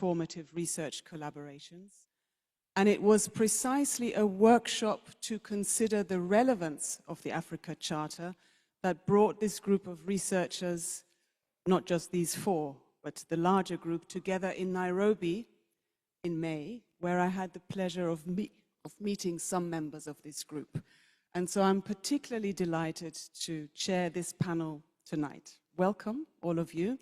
transformative research collaborations. And it was precisely a workshop to consider the relevance of the Africa Charter that brought this group of researchers, not just these four, but the larger group, together in Nairobi in May, where I had the pleasure of meeting some members of this group. And so I'm particularly delighted to chair this panel tonight. Welcome, all of you.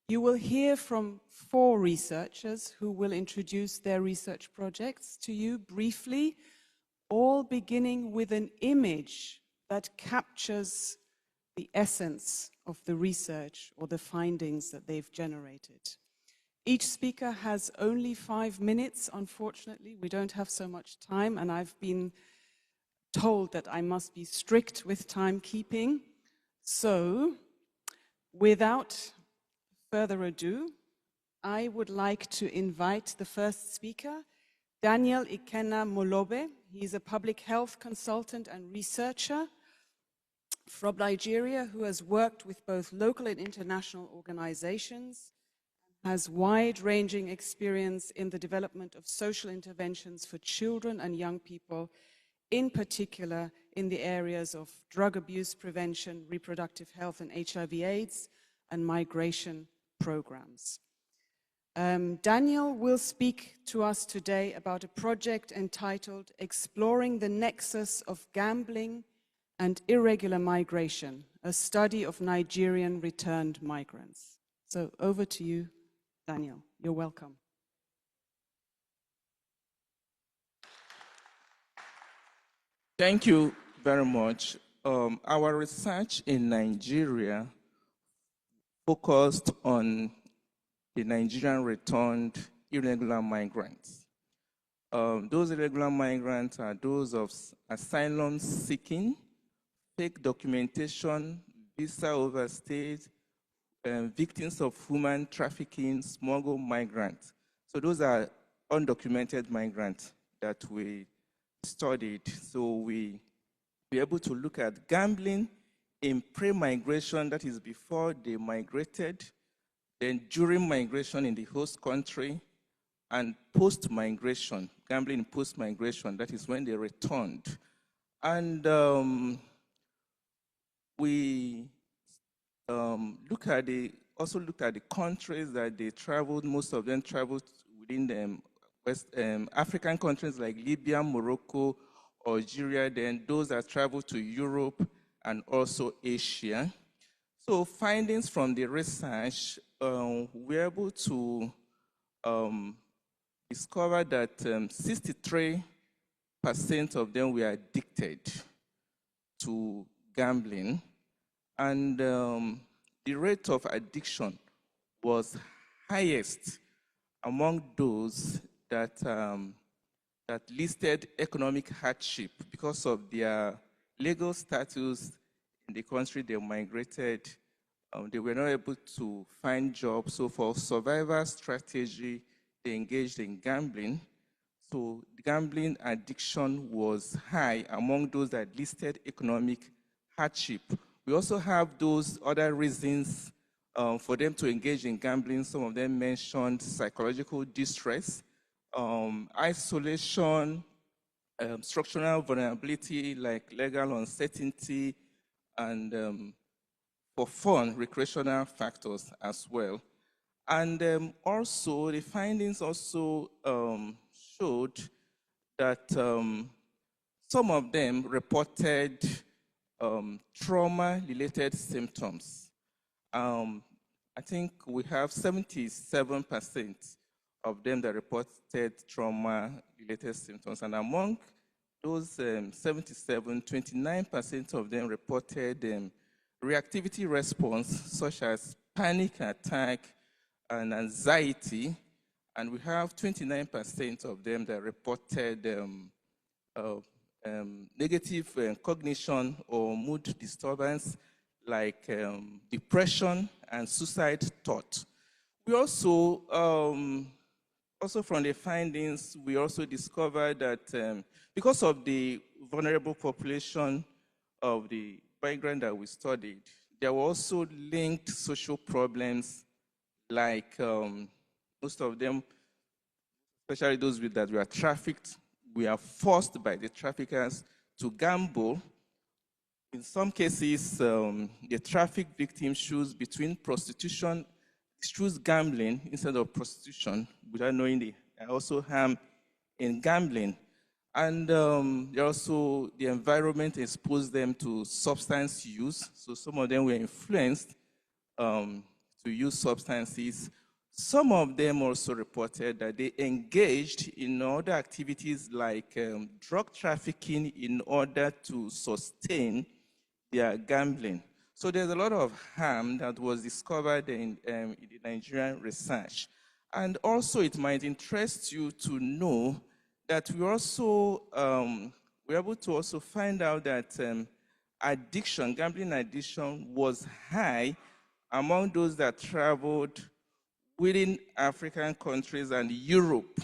You will hear from four researchers who will introduce their research projects to you briefly, all beginning with an image that captures the essence of the research or the findings that they've generated. Each speaker has only 5 minutes, unfortunately. We don't have so much time, and I've been told that I must be strict with timekeeping. So, without further ado, I would like to invite the first speaker, Daniel Ikenna Molobe. He's a public health consultant and researcher from Nigeria who has worked with both local and international organizations, has wide-ranging experience in the development of social interventions for children and young people, in particular in the areas of drug abuse prevention, reproductive health and HIV/AIDS, and migration programs. Daniel will speak to us today about a project entitled Exploring the Nexus of Gambling and Irregular Migration, a study of Nigerian returned migrants. So over to you, Daniel. You're welcome. Thank you very much. Our research in Nigeria focused on the Nigerian returned irregular migrants. Those irregular migrants are those of asylum seeking, fake documentation, visa overstays, victims of human trafficking, smuggled migrants. So those are undocumented migrants that we studied. So we were able to look at gambling in pre-migration, that is before they migrated, then during migration in the host country, and post-migration, gambling post-migration, that is when they returned. And we also looked at the countries that they traveled. Most of them traveled within the African countries like Libya, Morocco, Algeria, then those that traveled to Europe and also Asia. So findings from the research, we were able to discover that 63% of them were addicted to gambling, and the rate of addiction was highest among those that, that listed economic hardship because of their legal status in the country they migrated. They were not able to find jobs, so for survival strategy, they engaged in gambling. So the gambling addiction was high among those that listed economic hardship. We also have those other reasons for them to engage in gambling. Some of them mentioned psychological distress, isolation, structural vulnerability like legal uncertainty, and for fun, recreational factors as well. And also, the findings also showed that some of them reported trauma-related symptoms. I think we have 77% of them that reported trauma-related symptoms. And among those 77, 29% of them reported reactivity response, such as panic attack and anxiety. And we have 29% of them that reported negative cognition or mood disturbance, like depression and suicide thought. We also, from the findings, we also discovered that because of the vulnerable population of the migrant that we studied, there were also linked social problems like Most of them, especially those that were trafficked, were forced by the traffickers to gamble. In some cases, the traffic victim choose between prostitution, choose gambling instead of prostitution, without knowing they are also harm in gambling. And also the environment exposed them to substance use. So some of them were influenced to use substances. Some of them also reported that they engaged in other activities like drug trafficking in order to sustain their gambling. So there's a lot of harm that was discovered in the Nigerian research. And also it might interest you to know that we also were able to also find out that addiction, gambling addiction, was high among those that traveled within African countries and Europe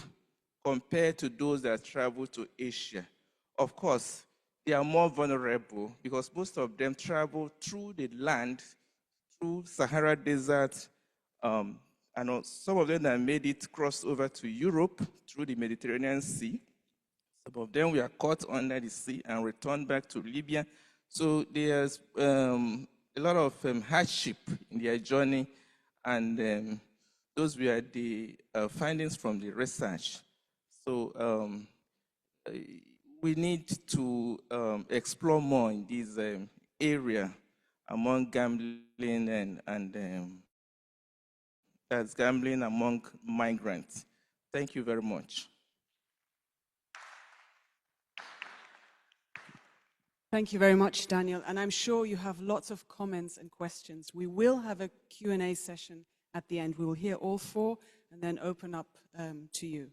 compared to those that traveled to Asia. Of course, they are more vulnerable because most of them travel through the land, through Sahara Desert, and some of them that made it cross over to Europe through the Mediterranean Sea. Some of them were caught under the sea and returned back to Libya. So there's a lot of hardship in their journey, and those were the findings from the research. So we need to explore more in this area among gambling and that's gambling among migrants. Thank you very much. Thank you very much, Daniel. And I'm sure you have lots of comments and questions. We will have a Q&A session at the end. We will hear all four and then open up to you.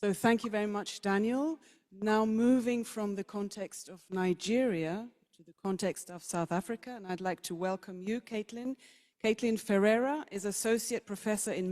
So thank you very much, Daniel. Now moving from the context of Nigeria to the context of South Africa, and I'd like to welcome you, Caitlin. Caitlin Ferreira is Associate Professor in